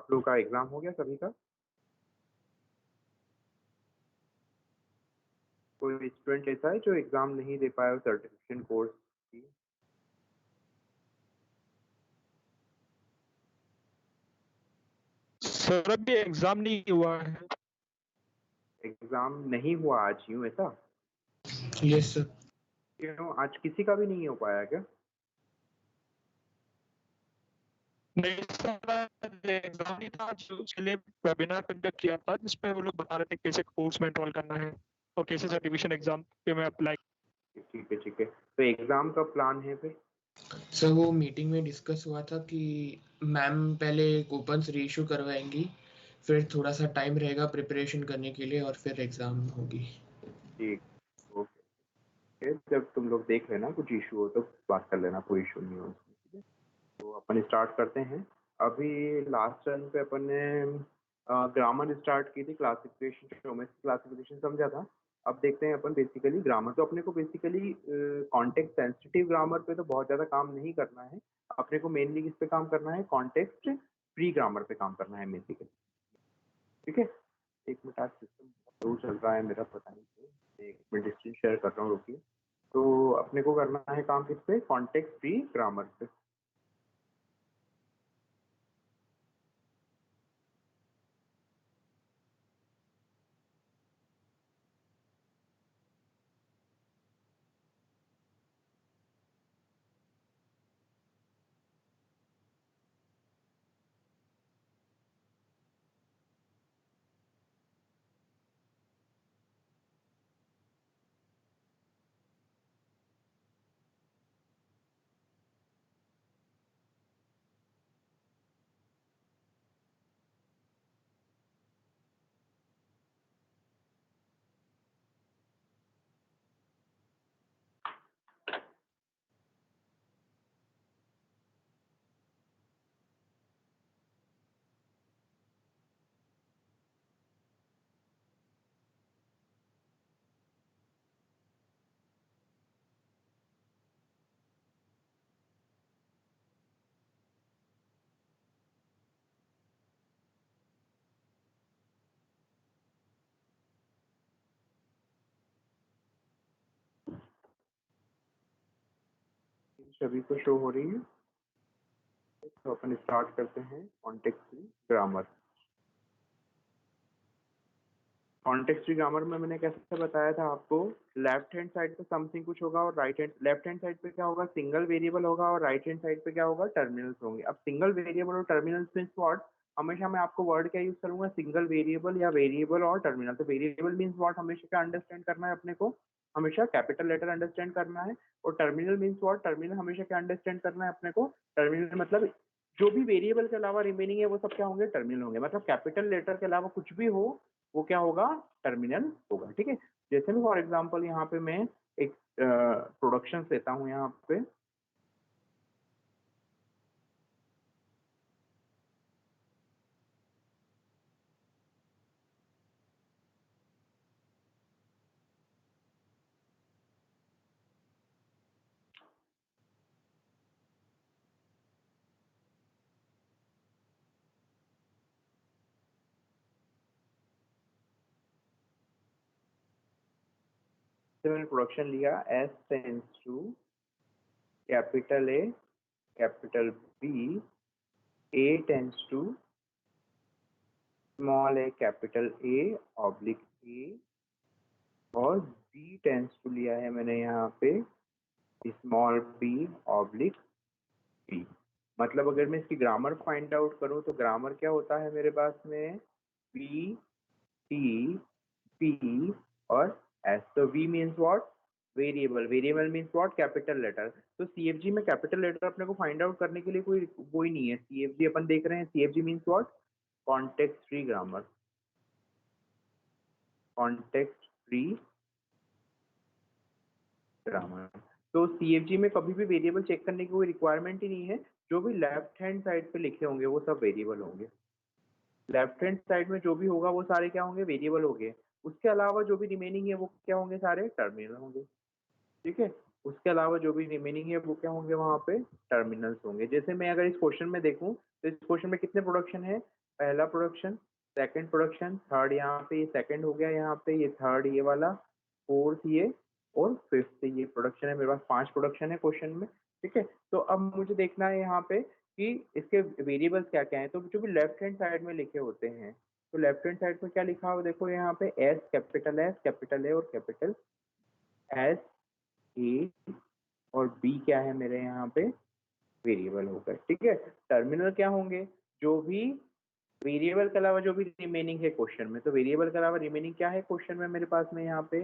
आप लोग का एग्जाम हो गया सभी का? कोई स्टूडेंट ऐसा है जो एग्जाम नहीं दे पाया सर्टिफिकेशन कोर्स की? सर अभी एग्जाम नहीं हुआ है। एग्जाम नहीं हुआ आज, यूं ऐसा? Yes sir. क्यों, आज किसी का भी नहीं हो पाया क्या? नहीं सर, एग्जाम नहीं था आज, उसके लिए वेबिनार कंडक्ट किया था जिसमें वो लोग बता रहे थे कैसे कोर्स में एनरोल करना है और कैसे सर्टिफिकेशन एग्जाम पे मैं अप्लाई। ठीक है ठीक है, तो एग्जाम का प्लान है फिर? सर वो मीटिंग में डिस्कस हुआ था कि मैम पहले कूपन्स रीइशू करवाएंगी, फिर थोड़ा सा टाइम रहेगा प्रिपरेशन करने के लिए और फिर एग्जाम होगी। ठीक, ओके। जब तुम लोग देख लेना कुछ इशू हो तो बात कर लेना, कोई इशू नहीं हो उसमें, ठीक है? तो अपन स्टार्ट करते हैं। अभी लास्ट टाइम पे अपन ने ग्रामर स्टार्ट की थी, क्लासिफिकेशन, क्लासिफिकेशन समझा था। अब देखते हैं अपन बेसिकली ग्रामर। तो अपने को बेसिकली कॉन्टेक्स्ट सेंसिटिव ग्रामर पे तो बहुत ज़्यादा काम नहीं करना है। अपने को मेनली किस पे काम करना है? कॉन्टेक्स्ट फ्री ग्रामर पे काम करना है बेसिकली, ठीक है? एक मिनट, आज सिस्टम स्लो चल रहा है मेरा, पता नहीं क्यों। एक मिनट स्क्रीन शेयर कर रहा हूँ, रुकिए। तो अपने को करना है काम किस पे? कॉन्टेक्स्ट फ्री ग्रामर पे। सभी को शो हो रही है? तो अपन स्टार्ट करते हैं context free grammar. Context free grammar में मैंने कैसे बताया था आपको, लेफ्ट हैंड साइड पे समथिंग कुछ होगा और लेफ्ट हैंड साइड पे क्या होगा? सिंगल वेरिएबल होगा और राइट हैंड साइड पे क्या होगा? टर्मिनल्स होंगे। अब सिंगल वेरिएबल और टर्मिनल्स मींस व्हाट? हमेशा मैं आपको वर्ड क्या यूज करूंगा? सिंगल वेरिएबल या वेरिएबल और टर्मिनल। तो वेरिएबल मींस व्हाट? हमेशा क्या अंडरस्टैंड करना है अपने को? हमेशा कैपिटल लेटर अंडरस्टैंड करना है। और टर्मिनल मींस व्हाट? टर्मिनल हमेशा क्या अंडरस्टैंड करना है अपने को? टर्मिनल मतलब जो भी वेरिएबल के अलावा रिमेनिंग है वो सब क्या होंगे? टर्मिनल होंगे। मतलब कैपिटल लेटर के अलावा कुछ भी हो वो क्या होगा? टर्मिनल होगा, ठीक है? जैसे भी फॉर एग्जांपल यहाँ पे मैं एक प्रोडक्शन लेता हूँ यहाँ पे, मैंने प्रोडक्शन लिया S tends to capital A capital B, A tends to small A capital A oblique A, और बी टेंस टू लिया है मैंने यहाँ पे स्मॉल बी ऑब्लिक बी। मतलब अगर मैं इसकी ग्रामर फाइंड आउट करूँ तो ग्रामर क्या होता है मेरे पास में? बी टी पी और एस। तो V means what? Variable. Variable means what? Capital letter. तो सीएफजी में कैपिटल लेटर अपने को फाइंड आउट करने के लिए कोई नहीं है। सीएफजी अपन देख रहे हैं, CFG means what? Context free grammar. Context free grammar. तो सीएफजी में कभी भी वेरिएबल चेक करने की कोई रिक्वायरमेंट ही नहीं है। जो भी लेफ्ट हैंड साइड पे लिखे होंगे वो सब वेरिएबल होंगे। लेफ्ट हैंड साइड में जो भी होगा वो सारे क्या होंगे? वेरिएबल होंगे। उसके अलावा जो भी रिमेनिंग है वो क्या होंगे? सारे टर्मिनल होंगे, ठीक है? उसके अलावा जो भी रिमेनिंग है वो क्या होंगे, वहां पे टर्मिनल्स होंगे। जैसे मैं अगर इस क्वेश्चन में देखूं तो इस क्वेश्चन में कितने प्रोडक्शन है, पहला प्रोडक्शन, सेकंड प्रोडक्शन, थर्ड यहाँ पे ये सेकंड हो गया, यहाँ पे ये थर्ड ये वाला, फोर्थ ये, और फिफ्थ ये प्रोडक्शन है। मेरे पास 5 प्रोडक्शन है क्वेश्चन में, ठीक है। तो अब मुझे देखना है यहाँ पे कि इसके वेरिएबल्स क्या क्या है। तो जो भी लेफ्ट हैंड साइड में लिखे होते हैं, तो लेफ्ट हैंड साइड में क्या लिखा हुआ देखो, यहाँ पे एस कैपिटल ए और कैपिटल एस ए और बी क्या है मेरे यहाँ पे वेरिएबल हो गए, ठीक है। टर्मिनल क्या होंगे, जो भी वेरिएबल के अलावा जो भी रिमेनिंग है क्वेश्चन में। तो वेरिएबल के अलावा रिमेनिंग क्या है क्वेश्चन में मेरे पास में, यहाँ पे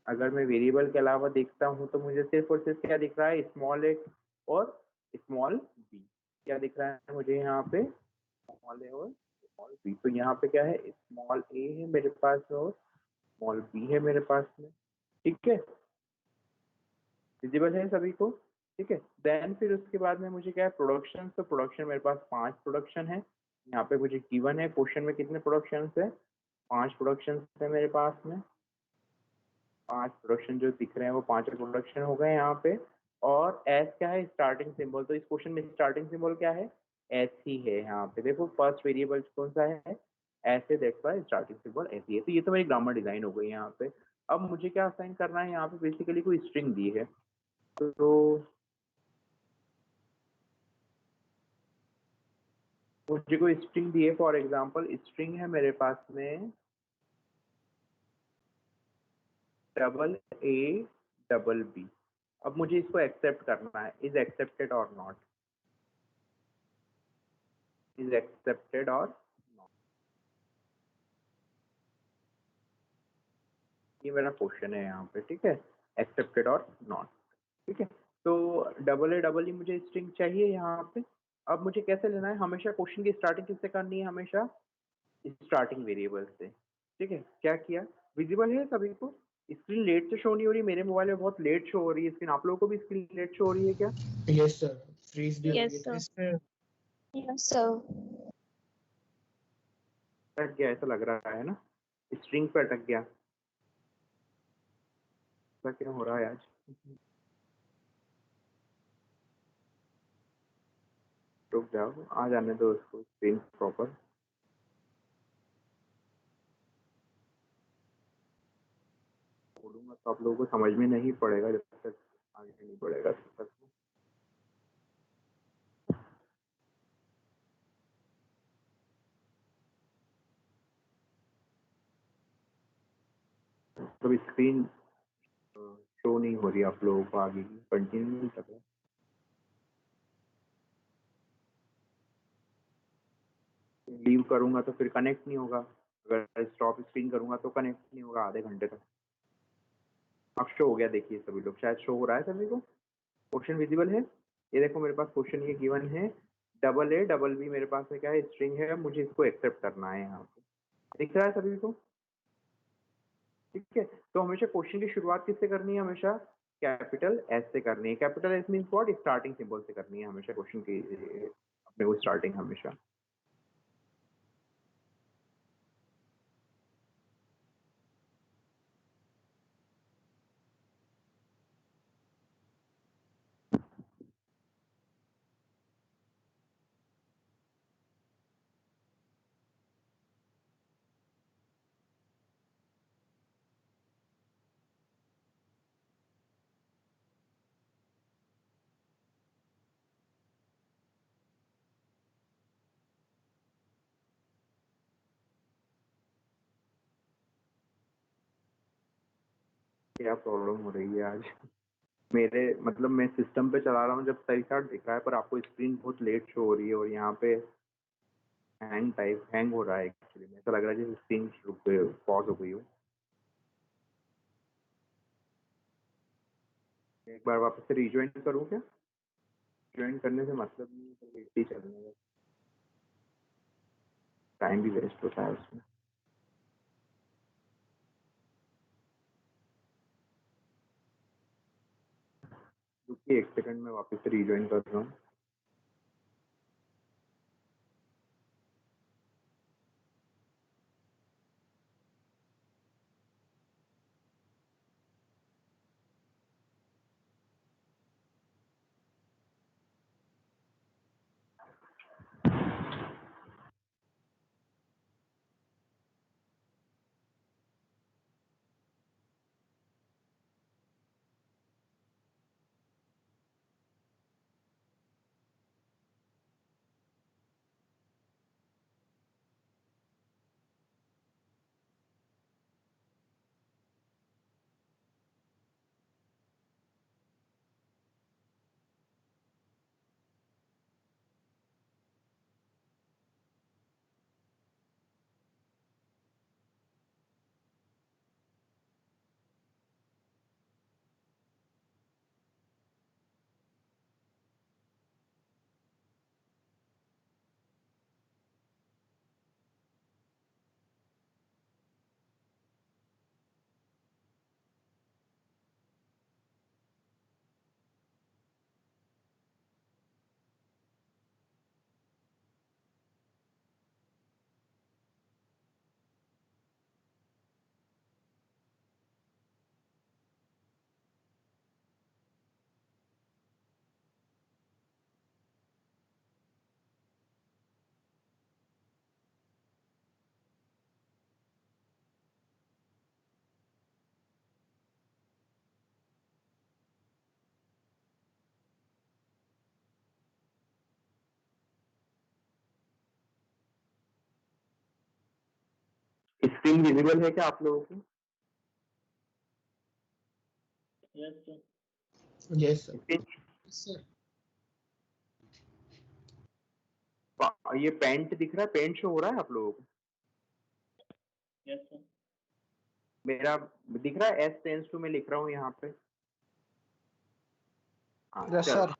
अगर मैं वेरिएबल के अलावा देखता हूँ तो मुझे सिर्फ और सिर्फ क्या दिख रहा है, स्मॉल ए और स्मॉल बी। क्या दिख रहा है मुझे यहाँ पे, स्मॉल ए और स्मॉल बी। तो यहाँ पे क्या है, स्मॉल ए है मेरे पास में और स्मॉल बी है मेरे पास में, ठीक है। विजिबल है सभी को, ठीक है। देन फिर उसके बाद में मुझे क्या है, प्रोडक्शन। तो प्रोडक्शन मेरे पास 5 प्रोडक्शन है। यहाँ पे मुझे गिवन है क्वेश्चन में कितने प्रोडक्शन है, 5 प्रोडक्शन है मेरे पास में। 5 प्रोडक्शन जो दिख रहे हैं वो 5 प्रोडक्शन हो गए यहाँ पे। और एस क्या है, स्टार्टिंग सिंबल। तो इस क्वेश्चन में स्टार्टिंग सिंबल क्या है, एस ही है। यहाँ पे देखो फर्स्ट वेरिएबल कौन सा है, एस है, that's why starting symbol S ही है। तो ये तो मेरी ग्रामर डिजाइन हो गई यहाँ पे। अब मुझे क्या असाइन करना है, यहाँ पे बेसिकली कोई स्ट्रिंग दी है, तो मुझे कोई स्ट्रिंग दी है। फॉर एग्जांपल स्ट्रिंग है मेरे पास में डबल ए डबल बी। अब मुझे इसको एक्सेप्ट करना है, इज एक्सेप्टेड और नॉट, इज एक्सेप्टेड और नॉट। ये मेरा क्वेश्चन है यहाँ पे, ठीक है, एक्सेप्टेड और नॉट, ठीक है। तो डबल ए डबल ई मुझे स्ट्रिंग चाहिए यहाँ पे। अब मुझे कैसे लेना है, हमेशा क्वेश्चन की स्टार्टिंग किससे करनी है, हमेशा स्टार्टिंग वेरिएबल से, ठीक है। क्या किया, विजिबल है सभी को, स्क्रीन लेट से शो नहीं हो रही, मेरे मोबाइल में बहुत लेट शो हो रही है स्क्रीन, आप लोगों को भी स्क्रीन लेट शो हो रही है क्या? यस सर, फ्रीज भी हो Yes, रही sir. है। Yes, sir. अटक गया ऐसा लग रहा है ना, स्ट्रिंग पे अटक गया, ऐसा क्यों हो रहा है आज? रुक जाओ, आ जाने दो उसको स्क्रीन प्रॉपर। बोलूंगा तो आप लोगों को समझ में नहीं पड़ेगा जब तक आगे नहीं बढ़ेगा तब तक। तो स्क्रीन शो नहीं हो रही आप लोगों को आगे की, कंटिन्यू नहीं कर रहा। लीव करूंगा तो फिर कनेक्ट नहीं होगा, अगर स्टॉप स्क्रीन करूंगा तो कनेक्ट नहीं होगा आधे घंटे तक। अब शो हो गया, देखिए सभी लोग, शायद शो हो रहा है सभी को, क्वेश्चन विजिबल है। ये देखो मेरे पास क्वेश्चन ये गिवन है, डबल ए डबल बी मेरे पास में क्या है, स्ट्रिंग है, मुझे इसको एक्सेप्ट करना है यहाँ पे। दिख रहा है सभी को, ठीक है। तो हमेशा क्वेश्चन की शुरुआत किससे करनी है, हमेशा कैपिटल एस से करनी है। Capital S means what, starting symbol से करनी है हमेशा क्वेश्चन की अपने को स्टार्टिंग हमेशा। क्या प्रॉब्लम हो रही है आज मेरे, मतलब मैं सिस्टम पे चला रहा हूँ जब सही साथ दिख रहा है, पर आपको स्क्रीन बहुत लेट शो हो रही है और यहाँ पे हैंग हो रहा है। एक्चुअली ऐसा लग रहा है जैसे स्क्रीन पॉज हो गई हो। एक बार वापस से रिज्वाइन करूँ क्या? ज्वाइन करने से मतलब नहीं है, लेट ही चलने का टाइम भी वेस्ट होता है उसमें। रुकिए 1 सेकंड में वापस से रिज्वाइन कर रहा हूँ। स्क्रीन विजिबल है क्या आप लोगों को? Yes sir. इसके- ये पेंट दिख रहा है, पेंट शो हो रहा है आप लोगों को? मेरा दिख रहा है S10 में लिख रहा हूँ यहाँ पे। Yes sir.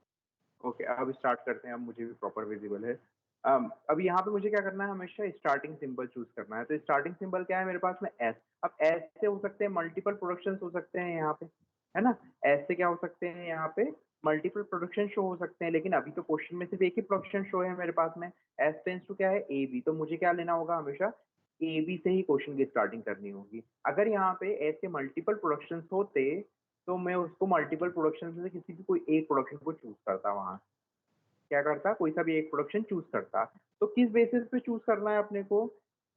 ओके, अब स्टार्ट करते हैं। अब मुझे भी प्रॉपर विजिबल है। अब यहाँ पे मुझे क्या करना है, हमेशा स्टार्टिंग सिंबल चूज करना है। तो स्टार्टिंग सिंबल क्या है मेरे पास में? एस। अब एस से हो सकते हैं मल्टीपल प्रोडक्शन हो सकते हैं यहाँ पे, है ना। एस से क्या हो सकते हैं यहाँ पे? मल्टीपल प्रोडक्शन शो हो सकते हैं, लेकिन अभी तो क्वेश्चन में सिर्फ एक ही प्रोडक्शन शो है मेरे पास में। एस टेंस टू क्या है? A B. तो मुझे क्या लेना होगा? हमेशा ए बी से ही क्वेश्चन की स्टार्टिंग करनी होगी। अगर यहाँ पे ऐसे मल्टीपल प्रोडक्शन होते तो मैं उसको मल्टीपल प्रोडक्शन से किसी भी कोई एक प्रोडक्शन को चूज करता, वहां क्या करता, कोई सा भी एक प्रोडक्शन चूज करता। तो किस बेसिस पे चूज करना है अपने को?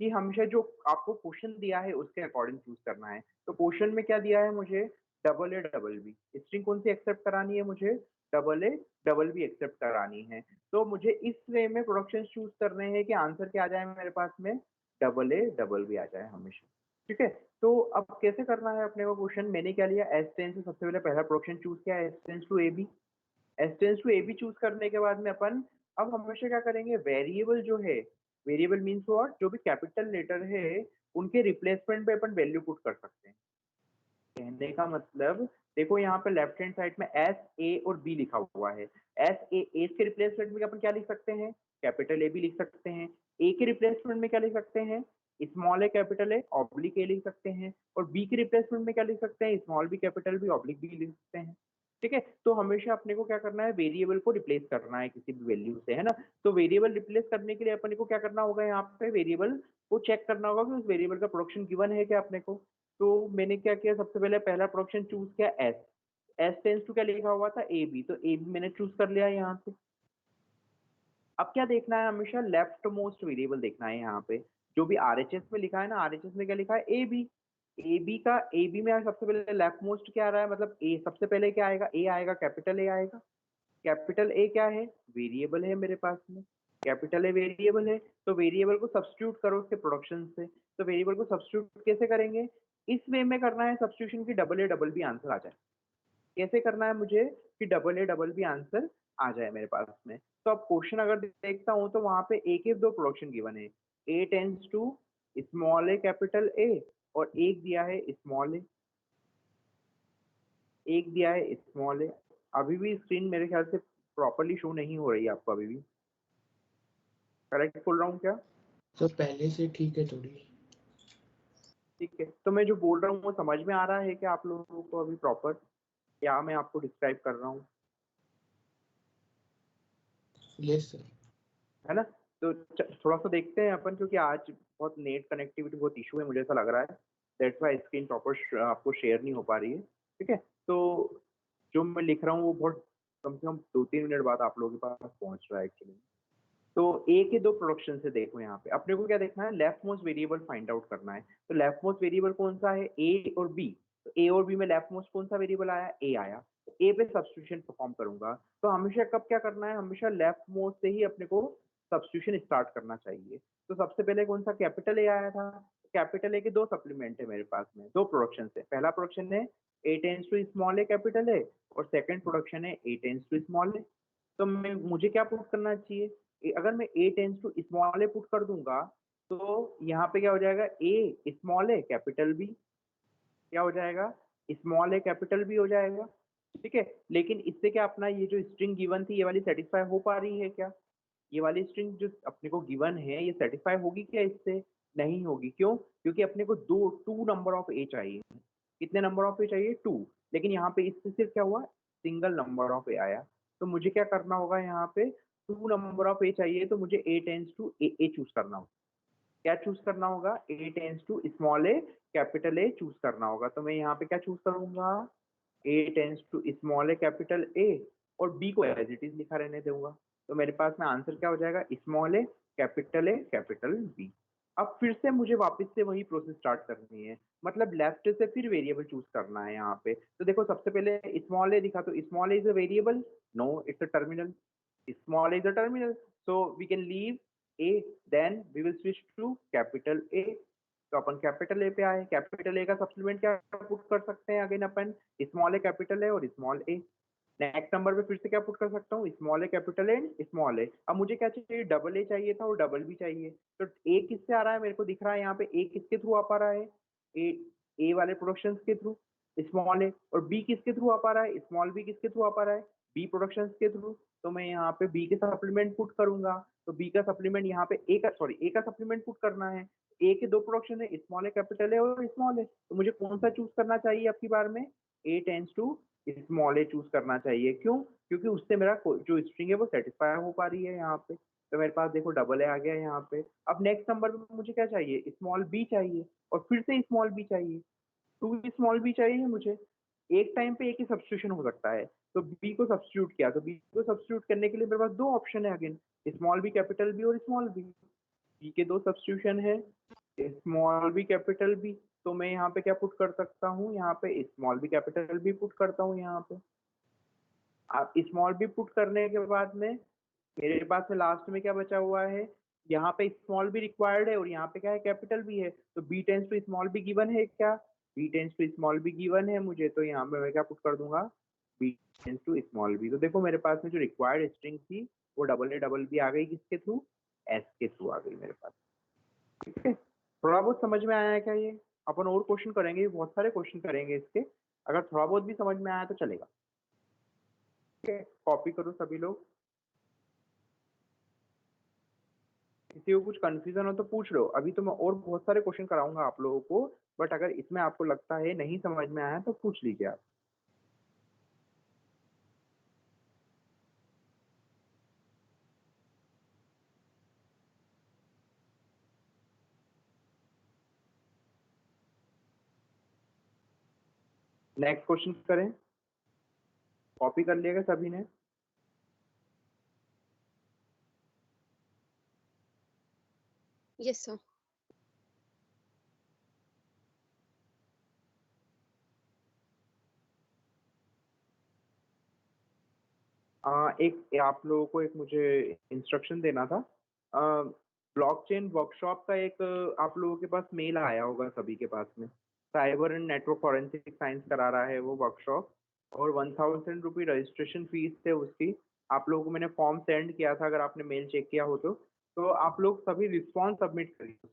कि हमेशा जो आपको क्वेश्चन दिया है उसके अकॉर्डिंग चूज करना है। तो क्वेश्चन में क्या दिया है मुझे? Double A double B. String कौन सी एक्सेप्ट करानी है मुझे? Double A double B accept करानी है। तो मुझे इस वे में प्रोडक्शन चूज करने हैं कि आंसर क्या आ जाए मेरे पास में? डबल ए डबल बी आ जाए हमेशा। ठीक है, तो अब कैसे करना है अपने को क्वेश्चन? मैंने क्या लिया? एस टेंस से सबसे पहले पहला प्रोडक्शन चूज किया, S tends to A B. S tends to A B choose करने के बाद में अपन अब हमेशा क्या करेंगे? वेरिएबल जो है, वेरिएबल मीन्स व्हाट, जो भी कैपिटल लेटर है उनके रिप्लेसमेंट पे अपन वैल्यू पुट कर सकते हैं। कहने का मतलब देखो यहाँ पे लेफ्ट हैंड साइड में एस ए और बी लिखा हुआ है। एस ए के रिप्लेसमेंट में अपन क्या लिख सकते हैं? कैपिटल ए बी लिख सकते हैं। ए के रिप्लेसमेंट में क्या लिख सकते हैं? Small A capital A oblique ए लिख सकते हैं। और बी के रिप्लेसमेंट में क्या लिख सकते हैं? Small B capital B oblique B लिख सकते हैं। ठीक है, तो हमेशा अपने को क्या करना है? वेरिएबल को रिप्लेस करना है किसी भी वैल्यू से, है ना। तो वेरिएबल रिप्लेस करने के लिए अपने को क्या करना होगा? यहाँ पे वेरिएबल को चेक करना होगा कि उस वेरिएबल का प्रोडक्शन गिवन है क्या अपने को। तो मैंने क्या किया? सबसे पहले पहला प्रोडक्शन चूज किया एस। एस टेंस टू क्या लिखा हुआ था? A B. तो ए बी मैंने चूज कर लिया यहाँ से। अब क्या देखना है? हमेशा लेफ्ट मोस्ट वेरिएबल देखना है यहाँ पे। जो भी आरएचएस में लिखा है ना, आरएचएस में क्या लिखा है? A B. ए बी का ए बी में सबसे पहले लेफ्ट मोस्ट क्या आ रहा है? मतलब ए सबसे पहले क्या आएगा? ए आएगा, कैपिटल ए आएगा। कैपिटल ए क्या है? वेरिएबल है मेरे पास में। कैपिटल ए वेरिएबल है, तो वेरिएबल को सब्स्टिट्यूट करो उसके प्रोडक्शन से। तो वेरिएबल को सब्स्टिट्यूट कैसे करेंगे? इस वे में करना है सब्स्टिट्यूशन की double A double B answer आ जाए। कैसे करना है मुझे कि double A double B answer आ जाए मेरे पास में? तो अब क्वेश्चन अगर देखता हूं तो वहां पे ए के दो प्रोडक्शन गिवन है। A tends to small A capital A, और एक दिया है स्मॉल ए, एक दिया है स्मॉल ए। अभी भी स्क्रीन मेरे ख्याल से प्रॉपरली शो नहीं हो रही है आपको अभी भी। करेक्ट बोल रहा हूँ क्या? तो पहले से ठीक है थोड़ी। ठीक है, तो मैं जो बोल रहा हूँ वो समझ में आ रहा है क्या आप लोगों को अभी प्रॉपर, या मैं आपको डिस्क्राइब कर रहा हूँ? Yes sir. है ना। तो थोड़ा सा देखते हैं अपन, क्योंकि आज बहुत नेट कनेक्टिविटी बहुत इशू है मुझे ऐसा लग रहा है। दैट्स व्हाई स्क्रीन प्रॉपर आपको शेयर नहीं हो पा रही है। ठीक है, तो जो मैं लिख रहा हूँ वो बहुत कम से कम 2-3 मिनट बाद आप लोगों के पास पहुंच रहा है एक्चुअली। तो ए के दो प्रोडक्शन से देखो, यहाँ पे अपने को क्या देखना है? Left most variable find out करना है। तो लेफ्ट मोस्ट वेरिएबल कौन सा है? ए और बी। तो ए और बी में लेफ्ट मोस्ट कौन सा वेरिएबल आया? ए आया। तो ए पे सब्स्टिट्यूशन परफॉर्म करूंगा। तो हमेशा कब क्या करना है? हमेशा लेफ्ट मोस्ट से ही अपने को सब्स्टिट्यूशन स्टार्ट करना चाहिए। तो सबसे पहले कौन सा? कैपिटल ए आया था। कैपिटल ए के दो सप्लीमेंट है मेरे पास में, दो प्रोडक्शन है। पहला प्रोडक्शन है A tends to small A capital A, और सेकंड प्रोडक्शन है A tends to small A. तो मुझे क्या पुट करना चाहिए? अगर मैं A tends to small A put कर दूंगा तो यहाँ पे क्या हो जाएगा? A small A capital B क्या हो जाएगा? स्मॉल ए कैपिटल बी हो जाएगा। ठीक है, लेकिन इससे क्या अपना ये जो स्ट्रिंग गिवन थी ये वाली सेटिस्फाई हो पा रही है क्या? ये वाली स्ट्रिंग जो अपने को गिवन है ये सेटिस्फाई होगी क्या इससे? नहीं होगी। क्यों? क्योंकि अपने को टू नंबर ऑफ ए चाहिए। कितने नंबर ऑफ ए चाहिए? 2। लेकिन यहाँ पे इससे सिर्फ क्या हुआ? सिंगल नंबर ऑफ ए आया। तो मुझे क्या करना होगा? यहाँ पे 2 नंबर ऑफ ए चाहिए, तो मुझे A tends to A choose करना होगा। क्या चूज करना होगा? A tends to small A capital A choose करना होगा। तो मैं यहाँ पे क्या चूज करूंगा? A tends to small A capital A, और बी को एज इट इज लिखा रहने दूंगा। तो मेरे पास में आंसर क्या हो जाएगा? Small A capital B. अब फिर से मुझे वापस से वही प्रोसेस स्टार्ट करनी है, मतलब लेफ्ट से फिर वेरिएबल चूज करना है यहाँ पे। तो देखो सबसे पहले स्मॉल ए दिखा, तो small A is a variable? No, it's a terminal. Small A is a terminal, so we can leave A, then we will switch to capital A. तो अपन कैपिटल ए पे आए, कैपिटल ए का supplement क्या put कर सकते हैं again upon, small A capital A और small ए। Next number पे फिर से क्या पुट कर सकता हूँ, small A capital and small A. अब मुझे क्या चाहिए, डबल ए चाहिए था और डबल बी चाहिए। तो ए किससे आ रहा है, मेरे को दिख रहा है यहाँ पे ए किसके थ्रू आ पा रहा है, ए वाले प्रोडक्शन के थ्रू स्मॉल ए, और बी किसके थ्रू आ पा रहा है, स्मॉल बी किसके थ्रू आ पा रहा है, बी प्रोडक्शन के थ्रू। तो मैं यहाँ पे बी के सप्लीमेंट पुट करूंगा, तो बी का सप्लीमेंट यहाँ पे ए का सप्लीमेंट पुट करना है। ए के दो प्रोडक्शन है, स्मॉल ए कैपिटल ए और स्मॉल ए, तो मुझे कौन सा चूज करना चाहिए आपकी बार में, A tends to small A choose करना चाहिए। क्यों, क्योंकि उससे मेरा जो स्ट्रिंग है वो सेटिस्फाई हो पा रही है यहाँ पे। तो मेरे पास देखो डबल ए आ गया यहाँ पे। अब नेक्स्ट नंबर पे मुझे क्या चाहिए, स्मॉल बी चाहिए और फिर से स्मॉल बी चाहिए, टू स्मॉल बी चाहिए मुझे। एक टाइम पे एक ही सब्स्टिट्यूशन हो सकता है, तो बी को सब्स्टिट्यूट किया, तो बी को सब्स्टिट्यूट करने के लिए मेरे पास दो ऑप्शन है again, small B capital B और स्मॉल बी। बी के दो सब्स्टिट्यूशन है, स्मॉल बी कैपिटल बी। तो मैं यहाँ पे क्या पुट कर सकता हूँ, यहाँ पे small B capital B put करता हूँ यहाँ पे। अब स्मॉल बी पुट करने के बाद में मेरे पास में लास्ट में क्या बचा हुआ है, यहाँ पे स्मॉल बी रिक्वायर्ड है और यहाँ पे क्या है, कैपिटल बी है। तो B tends to small B given है क्या, B tends to small B given है मुझे, तो यहाँ पे मैं क्या पुट कर दूंगा, B tends to small B. तो देखो मेरे पास में जो रिक्वायर्ड स्ट्रिंग थी वो डबल ए डबल बी आ गई, किसके थ्रू, एस के थ्रू आ गई मेरे पास। ठीक है, थोड़ा बहुत समझ में आया है क्या ये, अपन और क्वेश्चन करेंगे, बहुत सारे क्वेश्चन करेंगे इसके, अगर थोड़ा बहुत भी समझ में आया तो चलेगा। ठीक है, कॉपी करो सभी लोग, किसी को कुछ कंफ्यूजन हो तो पूछ लो। अभी तो मैं और बहुत सारे क्वेश्चन कराऊंगा आप लोगों को, बट अगर इसमें आपको लगता है नहीं समझ में आया तो पूछ लीजिए आप। नेक्स्ट क्वेश्चन करें, कॉपी कर लिएगा सभी ने। Yes sir. एक आप लोगों को एक मुझे इंस्ट्रक्शन देना था। ब्लॉकचेन वर्कशॉप का एक आप लोगों के पास मेल आया होगा सभी के पास में, cyber and network forensic science करा रहा है वो वर्कशॉप, और 1000 रुपी रजिस्ट्रेशन फीस थे उसकी। आप लोगों को मैंने फॉर्म सेंड किया था, अगर आपने मेल चेक किया हो तो आप लोग सभी रिस्पॉन्स सबमिट करिए उस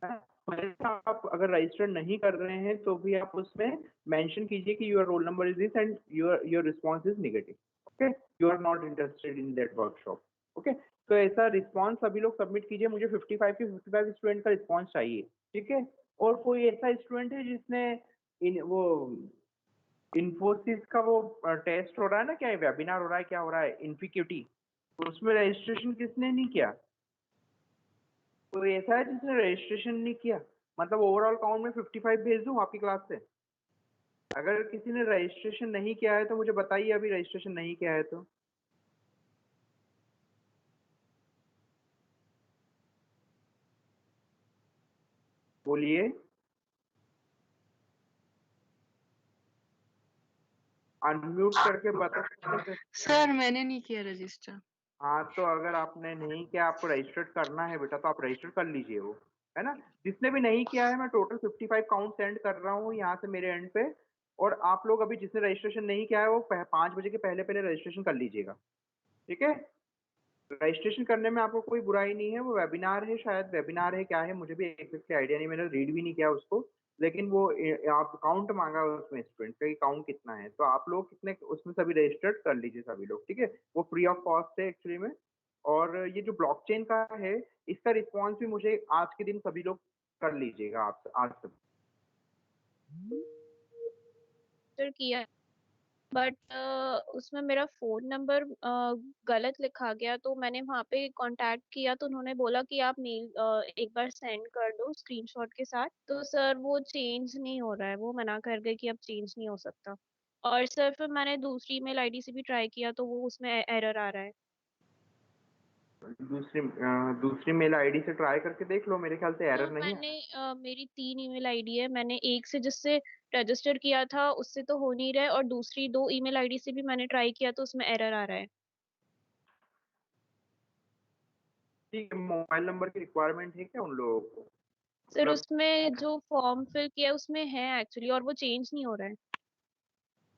पर। आप अगर रजिस्टर नहीं कर रहे हैं तो भी आप उसमें मेंशन कीजिए कि your roll number is this and your response is negative, okay, you are not interested in that workshop. Okay, तो ऐसा रिस्पॉन्स सभी लोग सबमिट कीजिए, मुझे 55 के 55 स्टूडेंट का रिस्पॉन्स चाहिए। ठीक है, और कोई ऐसा स्टूडेंट है जिसने वो इन्फोसिस का वो टेस्ट हो रहा है ना, क्या वेबिनार हो रहा है, क्या हो रहा है, इन्फिक्यूटी, तो उसमें रजिस्ट्रेशन किसने नहीं किया, कोई ऐसा है जिसने रजिस्ट्रेशन नहीं किया, मतलब ओवरऑल काउंट में 55 भेज दूं आपकी क्लास से। अगर किसी ने रजिस्ट्रेशन नहीं किया है तो मुझे बताइए, अभी रजिस्ट्रेशन नहीं किया है तो। बोलिए, अनम्यूट करके बता सकते हैं। सर मैंने नहीं किया रजिस्टर। हाँ, तो अगर आपने नहीं किया, आपको रजिस्टर्ड करना है बेटा, तो आप रजिस्टर कर लीजिए वो, है ना। जिसने भी नहीं किया है मैं टोटल 55 काउंट सेंड कर रहा हूँ यहाँ से मेरे एंड पे, और आप लोग अभी जिसने रजिस्ट्रेशन नहीं किया है वो 5 बजे के पहले पहले रजिस्ट्रेशन कर लीजिएगा। ठीक है, रजिस्ट्रेशन करने में आपको कोई बुराई नहीं है, वो वेबिनार है, शायद वेबिनार है क्या है मुझे भी एग्जैक्टली आइडिया नहीं, मैंने रीड भी नहीं किया उसको, लेकिन वो आप काउंट मांगा उसमें स्टूडेंट का काउंट कितना है, तो आप लोग कितने उसमें सभी रजिस्टर्ड कर लीजिए सभी लोग। ठीक है, वो फ्री ऑफ कॉस्ट है एक्चुअली में। और ये जो ब्लॉकचेन का है इसका रिस्पॉन्स भी मुझे आज के दिन सभी लोग कर लीजिएगा, आप आज से। सर किया, बट उसमें मेरा फोन नंबर गलत लिखा गया, तो मैंने वहाँ पे कांटेक्ट किया तो उन्होंने बोला कि आप मेल एक बार सेंड कर दो स्क्रीनशॉट के साथ। तो सर वो चेंज नहीं हो रहा है, वो मना कर गए कि अब चेंज नहीं हो सकता। और सर फिर मैंने दूसरी ईमेल आईडी से भी ट्राई किया तो वो उसमें एरर आ रहा है। दूसरी मेल आईडी से ट्राई करके देख लो, मेरे ख्याल से तो एरर नहीं है। मेरी 3 ईमेल आईडी है, मैंने एक से जिससे रजिस्टर किया था उससे तो हो नहीं रहा है, और दूसरी 2 ईमेल आईडी से भी मैंने ट्राई किया तो उसमें एरर आ रहा है। ठीक है, मोबाइल नंबर की रिक्वायरमेंट है क्या उन लोगों को? सर मतलब उसमें जो फॉर्म फिल किया है उसमें है एक्चुअली, और वो चेंज नहीं हो रहा है।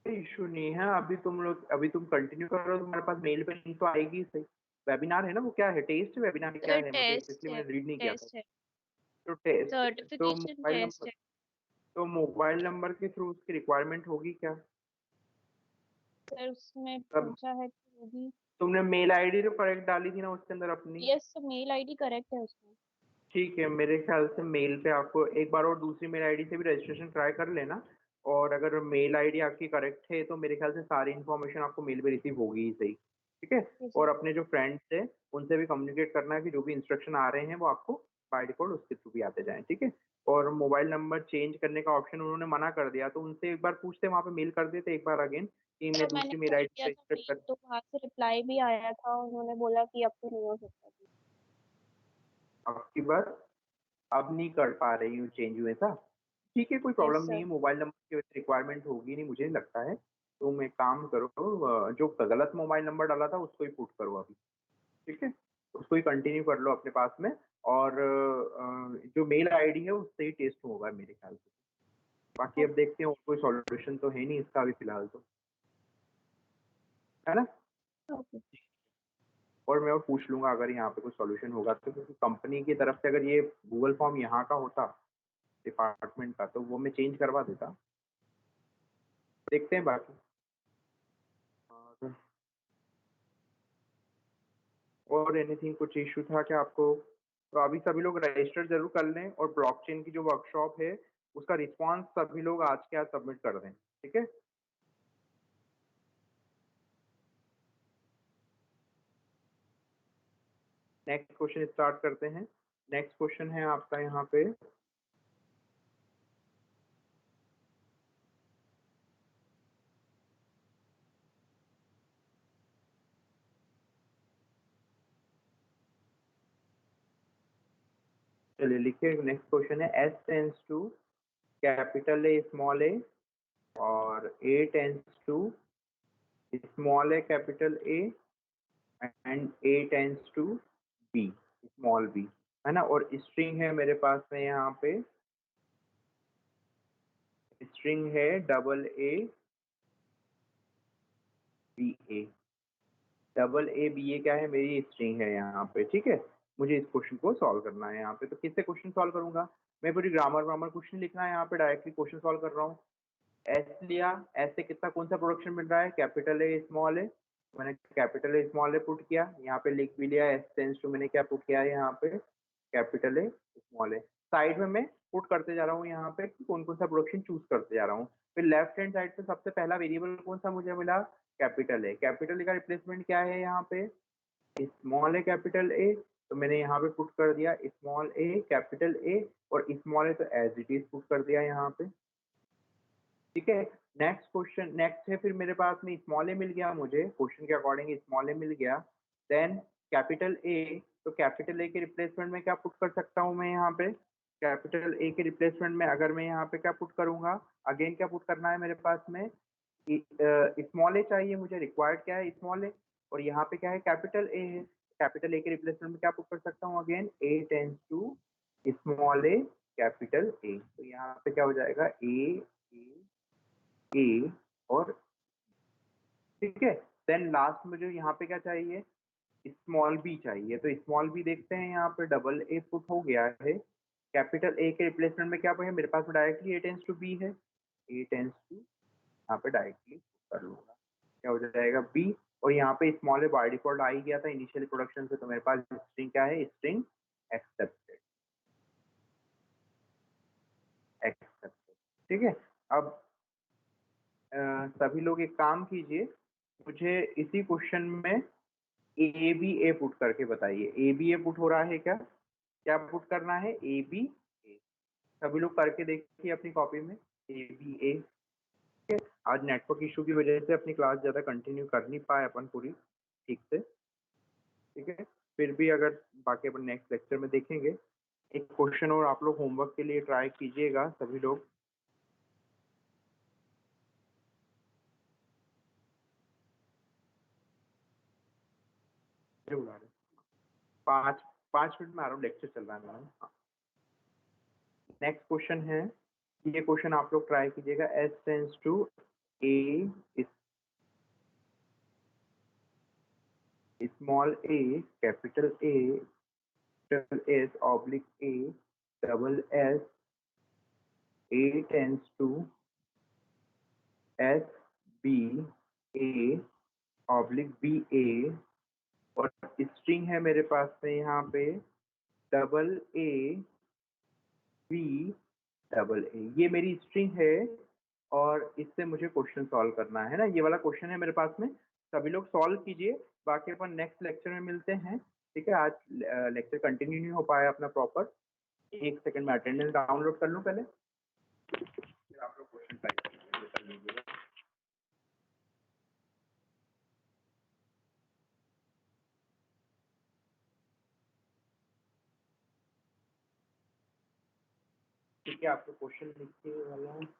कोई इशू नहीं है। अभी तुम कंटिन्यू कर रहे हो, तुम्हारे पास मेल पे लिंक तो आएगी ही सही। वेबिनार है ना, वो क्या है, टेस्ट वेबिनार क्या सर है, मुझे टेस्ट इसलिए है, मैंने रीड नहीं किया था। टेस्ट है, तो टेस्ट है, सर्टिफिकेशन टेस्ट है। तो मोबाइल नंबर के थ्रू उसकी रिक्वायरमेंट होगी क्या? सर उसमें तब पूछा है कि होगी। तुमने मेल आईडी तो करेक्ट डाली थी ना उसके अंदर अपनी? यस, मेल आईडी करेक्ट है उसमें। ठीक है, मेरे ख्याल से मेल पे आपको एक बार और दूसरी मेल आईडी से भी रजिस्ट्रेशन ट्राई कर लेना। और अगर मेल आईडी आपकी करेक्ट है तो मेरे ख्याल से सारी इन्फॉर्मेशन आपको मेल पे रिसीव होगी ही सही। ठीक है। जी और सर। अपने जो फ्रेंड्स थे उनसे भी कम्युनिकेट करना है कि जो भी इंस्ट्रक्शन आ रहे हैं वो आपको बाय डिफॉल्ट उसके थ्रू भी आते जाएं। ठीक है। और मोबाइल नंबर चेंज करने का ऑप्शन उन्होंने मना कर दिया, तो उनसे एक बार पूछते, वहाँ पे मेल कर देते एक बार अगेन कि मैं तो मैंने दूसरी मेल कर आईडी दिया था रजिस्टर मेल, कर। तो वहां से रिप्लाई भी आया था, उन्होंने बोला कि अब तो नहीं हो सकता। आपकी बार अब नहीं कर पा रही हूँ चेंज हुए था। ठीक है, कोई यस प्रॉब्लम नहीं सर। है, मोबाइल नंबर की रिक्वायरमेंट होगी नहीं, मुझे नहीं लगता है। तुम एक काम करो, जो गलत मोबाइल नंबर डाला था उसको ही पुट करो अभी। ठीक है, उसको ही कंटिन्यू कर लो अपने पास में। और जो मेल आईडी है उससे ही टेस्ट होगा मेरे ख्याल से। बाकी अब देखते हैं, और कोई सॉल्यूशन तो है नहीं इसका अभी फिलहाल तो, है ना। ओके। और मैं और पूछ लूंगा अगर यहाँ पे कोई सॉल्यूशन होगा तो, क्योंकि कंपनी की तरफ से अगर ये गूगल फॉर्म यहाँ का होता डिपार्टमेंट का तो वो मैं चेंज करवा देता। देखते हैं बाकी। और एनीथिंग, कुछ इशू था क्या आपको? तो अभी सभी लोग रजिस्टर जरूर कर लें, और ब्लॉकचेन की जो वर्कशॉप है उसका रिस्पांस सभी लोग आज के आज सबमिट कर दें। ठीक है। नेक्स्ट क्वेश्चन स्टार्ट करते हैं। नेक्स्ट क्वेश्चन है आपका यहाँ पे, चलिए लिखिए। नेक्स्ट क्वेश्चन है S tends to capital A small A और A tends to small A capital A and A tends to B small B, है ना। और स्ट्रिंग है मेरे पास में यहाँ पे, स्ट्रिंग है double A B A. Double A B A क्या है, मेरी स्ट्रिंग है यहाँ पे। ठीक है, मुझे इस क्वेश्चन को सॉल्व करना है यहाँ पे। तो किससे क्वेश्चन सॉल्व करूंगा मैं? पूरी ग्रामर ग्रामर कुछ नहीं लिखना है यहाँ पे, डायरेक्टली क्वेश्चन सॉल्व कर रहा हूँ। एस लिया, एस से कितना कौन सा प्रोडक्शन मिल रहा है, कैपिटल ए स्मॉल ए। मैंने capital A small A put किया, यहाँ पे लिख भी लिया। एस टेंस टू मैंने क्या पुट किया है यहाँ पे, capital A small A. Side में मैं पुट करते जा रहा हूँ यहाँ पे कि कौन कौन सा प्रोडक्शन चूज करते जा रहा हूँ। फिर लेफ्ट हैंड साइड पे सबसे पहला वेरिएबल कौन सा मुझे मिला, कैपिटल ए। कैपिटल ए का रिप्लेसमेंट क्या है यहाँ पे, स्मॉल ए कैपिटल ए। तो मैंने यहाँ पे पुट कर दिया स्मॉल ए कैपिटल ए, और स्मॉल ए तो एज इट इज पुट कर दिया यहाँ पे। ठीक है। नेक्स्ट क्वेश्चन, नेक्स्ट है फिर मेरे पास में स्मॉल ए मिल गया मुझे, क्वेश्चन के अकॉर्डिंग स्मॉल ए मिल गया। देन कैपिटल ए, तो कैपिटल ए के रिप्लेसमेंट में क्या पुट कर सकता हूँ मैं यहाँ पे, कैपिटल ए के रिप्लेसमेंट में अगर मैं यहाँ पे क्या पुट करूंगा, अगेन क्या पुट करना है मेरे पास में, स्मॉल ए चाहिए मुझे, रिक्वायर्ड क्या है स्मॉल ए, और यहाँ पे क्या है कैपिटल ए है। कैपिटल ए के रिप्लेसमेंट में क्या पुट कर सकता हूँ, again A tends to small A capital A. तो यहाँ पे क्या हो जाएगा, ए और, ठीक है। देन लास्ट में जो यहाँ पे क्या चाहिए, स्मॉल बी चाहिए। तो स्मॉल बी देखते हैं, यहाँ पे डबल ए पुट हो गया है। कैपिटल ए के रिप्लेसमेंट में क्या है मेरे पास में, directly A tends to B है, ए टेंस टू यहाँ पे डायरेक्टली कर लूंगा, क्या हो जाएगा बी। और यहाँ पे स्मॉल ए बाय डिफॉल्ट आ ही गया था इनिशियल प्रोडक्शन से, तो मेरे पास स्ट्रिंग क्या है, स्ट्रिंग एक्सेप्टेड, एक्सेप्टेड। ठीक है। अब सभी लोग एक काम कीजिए, मुझे इसी क्वेश्चन में ए बी ए पुट करके बताइए। ए बी ए पुट हो रहा है क्या, क्या पुट करना है, ए बी ए। सभी लोग करके देखिए अपनी कॉपी में, ए बी ए। आज नेटवर्क इशू की वजह से अपनी क्लास ज़्यादा कंटिन्यू कर नहीं पाए अपन पूरी ठीक से। ठीक है, फिर भी अगर बाकी अपन नेक्स्ट लेक्चर में देखेंगे। एक क्वेश्चन और आप लोग होमवर्क के लिए ट्राई कीजिएगा सभी लोग। बुला रहे 5 5 मिनट में आ रहा हूँ, लेक्चर चल रहा है मेरा। हाँ। नेक्स्ट क्वेश्चन है, ये क्वेश्चन आप लोग ट्राई कीजिएगा। S tends to A, small a, capital A, capital S, oblique A, double S, A tends to S, B, A, ऑब्लिक B, A, और स्ट्रिंग है मेरे पास में यहाँ पे double A, B, double A। ये मेरी स्ट्रिंग है और इससे मुझे क्वेश्चन सॉल्व करना है ना। ये वाला क्वेश्चन है मेरे पास में, सभी लोग सॉल्व कीजिए। बाकी अपन नेक्स्ट लेक्चर में मिलते हैं, ठीक है। आज लेक्चर कंटिन्यू नहीं हो पाया अपना प्रॉपर। एक सेकंड में अटेंडेंस डाउनलोड कर लूँ पहले, फिर आप लोग क्वेश्चन टाइप कर लीजिएगा। ठीक है, आपको क्वेश्चन लिखने वाला है।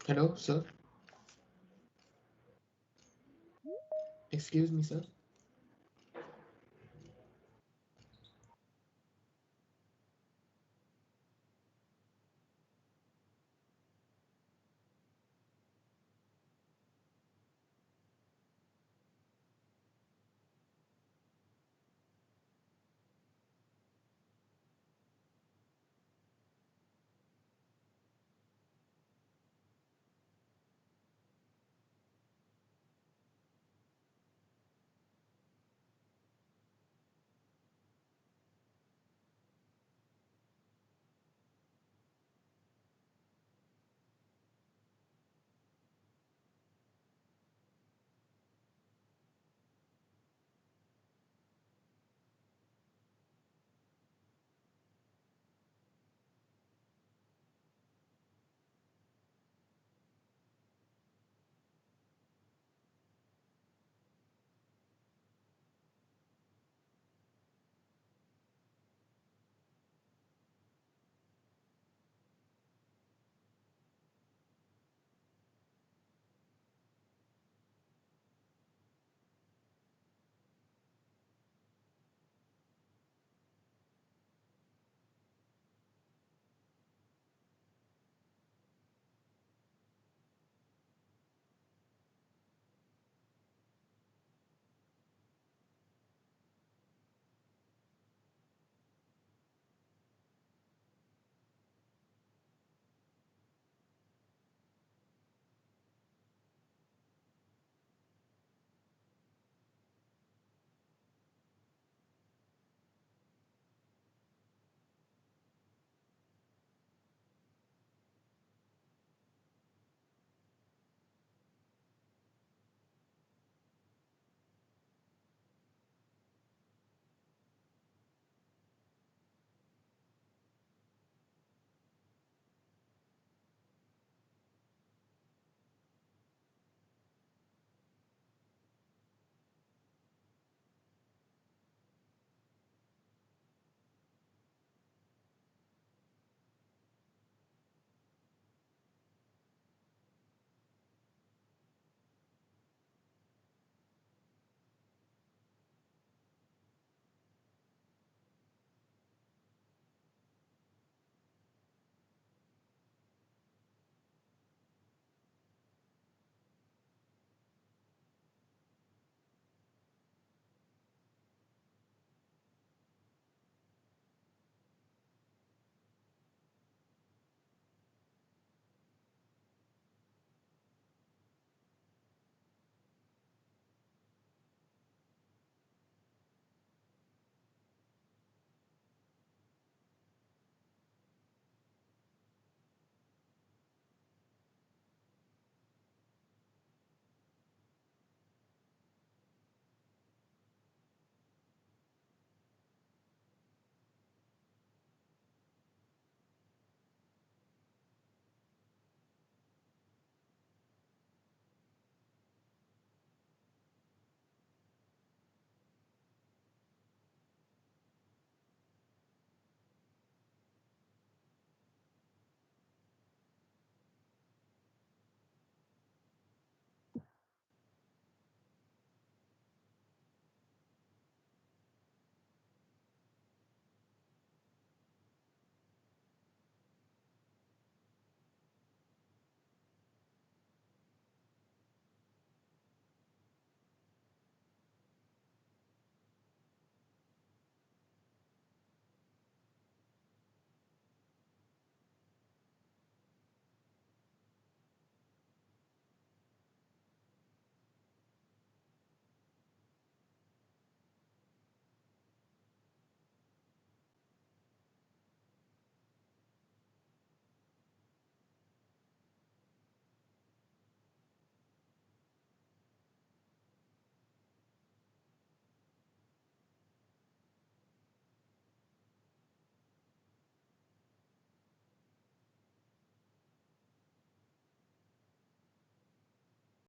Hello, sir. Excuse me, sir.